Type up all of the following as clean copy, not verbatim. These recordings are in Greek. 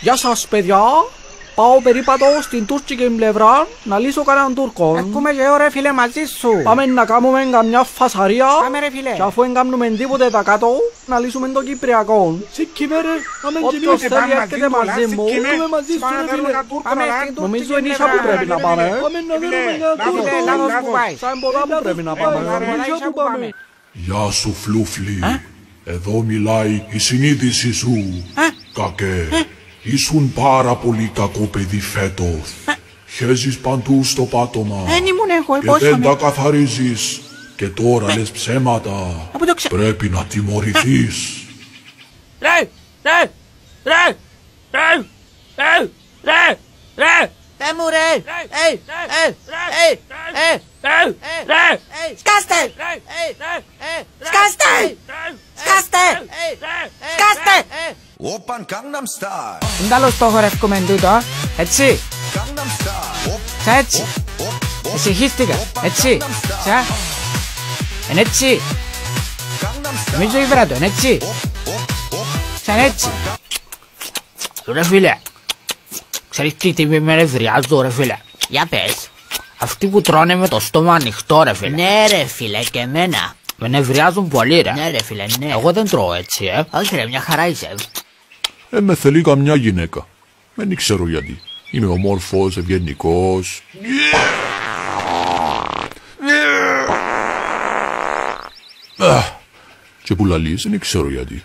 Γεια σας παιδιά, πάω περίπατο στην τουρκική πλευρά να λύσω κανέναν Τούρκο. Ακούμε και εγώ ρε φίλε μαζί σου. Πάμε να κάνουμε καμιά φασαρία. Πάμε ρε φίλε. Και αφού δεν κάνουμε τίποτε τα κάτω, να λύσουμε το Κυπριακό. Σικκιμέρε, όποιος θέλει έρχεται μαζί μου. Είμαι μαζί σου ρε φίλε. Νομίζω είναι ίσα που πρέπει να πάμε. Πάμε να δούμε για Τούρκο. Σαν πολλά που πρέπει να πάμε. Γεια σου Φλούφλι. Εδώ μιλάει η συνείδηση σου. Κακέ. Ήσουν πάρα πολύ κακό παιδί φέτος. Χέζεις παντού στο πάτωμα. Και δεν τα καθαρίζεις. Και τώρα λες ψέματα. Πρέπει να τιμωρηθείς. Δε μου ρε. Σκάστε. Σκάστε. Σκάστε. Σκάστε. Open Gangnam Style. Δεν τέλος το χορεύκουμε τούτο. Έτσι. Σαν έτσι. Εσυχίστηκα. Έτσι. Σαν. Εν έτσι. Νομίζω ήβρα το. Εν έτσι. Σαν έτσι. Ρε φίλε. Ξέρεις τι με νευριάζω ρε φίλε. Για πες. Αυτοί που τρώνε με το στόμα ανοιχτό ρε φίλε. Ναι ρε φίλε και εμένα. Με νευριάζουν πολύ ρε. Ναι ρε φίλε ναι. Εγώ δεν τρώω έτσι Όχι ρε μια χαρά είσαι. Με θέλει καμιά γυναίκα. Δεν ξέρω γιατί. Είμαι ομόρφος, ευγενικός. Και που λαλείς, δεν ξέρω γιατί.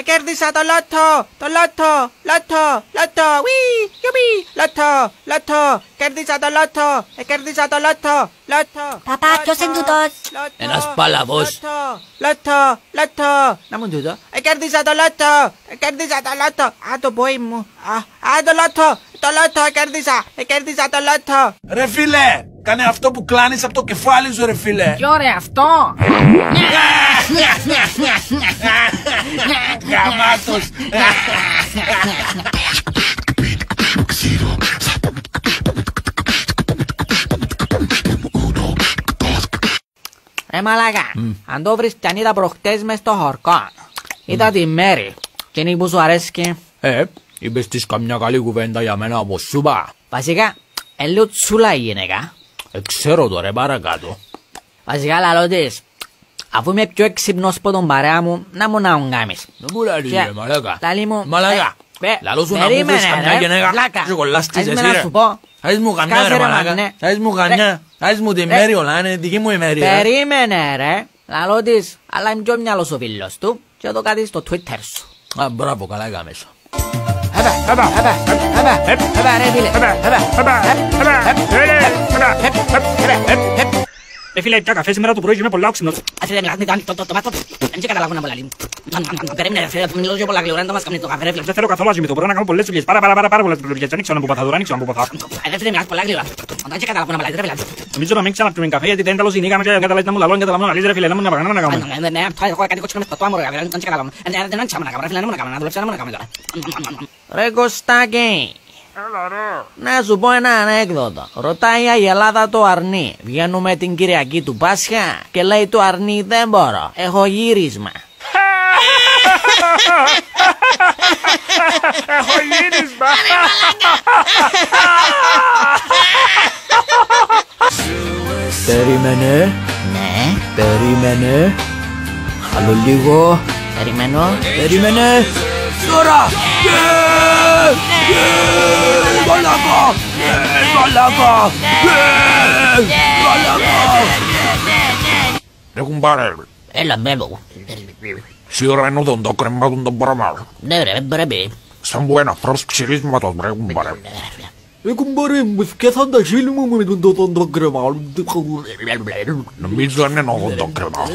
Κέρδισα το λότο, το λότο, λότο, λότο, ουί, γιουπί, λότο, λότο, κέρδισα το λότο, κέρδισα το λότο, λότο. Παπά, ποιος είναι τούτος? Ένας παλαβός. Λότο, λότο, να μου τούτο. Κέρδισα το λότο, κέρδισα το λότο. Α, το πόη μου. Α, το λότο, κέρδισα το λότο. Ρε φίλε, κάνε αυτό που κλάνεις από το κεφάλι σου ρε φίλε. Ποιο ρε αυτό? Γαμάτος. Ρε μαλάκα, αν το βρεις κι είδα προχτές μες στο χορκό. Είδα τη Μέρη. Και είναι που σου αρέσκει. Είπες της καμιά καλή κουβέντα για μένα όπως σου είπα. Βασικά, λίγο τσούλα η γυναίκα. Ξέρω το ρε παρακάτω. Βασικά λαλώ της, αφού είμαι πιο έξυπνος από τον παρέα μου, να μου να γκάμεις. Δεν μου λαλείς ρε μαλάκα. Λαλή μου, Μαλάκα, λαλώ σου να μου βρεις καμιά γυναίκα και κολλάστης εσύ ρε. Θα μου καμιά ρε μαλάκα, θα μου καμιά, θα μου τη Μέρη όλα, είναι δική μου η Μέρη. Περίμενε ρε, λαλώ της, αλλά είμαι πιο μυαλός ο φίλος του και το κάτι στο Twitter σου. Α, μπράβο, καλά έκαμες. Ρε φίλε, πια καφέ σήμερα το πρωί είμαι πολλά όξινος. Αφού δεν μιλάς, το μάθω, δεν καταλάβω να πολλά. Περίμενε ρε φίλε, θα μιλήσω πιο πολλά γλυκά, να μας κάνει το καφέ ρε φίλε. Δεν θέλω καθόλου αζημίτο, μπορώ να κάνω πολλές δουλειές, πάρα πολλές δουλειές, δεν ξέρω να που παθά, δεν ξέρω να που παθά. Ρε φίλε, μιλάς πολλά γλυκά, δεν καταλάβω να πολλά, ρε φίλε. Νομίζω να μην ξαναπιούμε καφέ γιατί δεν τέλος η νίκα με και καταλάβει να μου λαλώ, καταλάβω να λύσει ρε φίλε, να μου να παγανώ να κάνουμε. Ναι, έχω κάτι κότσινο μες το άμμο ρε φίλε, δεν καταλάβω. Δεν ξέρω να κάνω ρε φίλε, να δουλέψω, να κάνουμε τώρα. Ρε Κωστάκη, να σου πω ένα ανέκδοτο. Ρωτάει η Αγελάδα το αρνί. Βγαίνουμε την Κυριακή του Πάσχα και λέει το αρνί δεν μπορώ, έχω γύρισμα. Έχω γύρισμα. Περίμενε. Ναι. Περίμενε. Άλλο λίγο. Περιμένω. Περίμενε. Τώρα. Μαλάκα. Μαλάκα. Μαλάκα. Ρε κουμπάρε, Έλα μπέμπω. σίγουρα είναι οδοντόκρεμα το πράγμα. Ναι ρε, πρέπει. Σαν που ένα φρός ψηρίσματος, ρε κουμπάρε. Κουμπάρε μου, σκέθαν τα χείλη μου με τον κρεμά. Νομίζω είναι οδοντόκρεμα.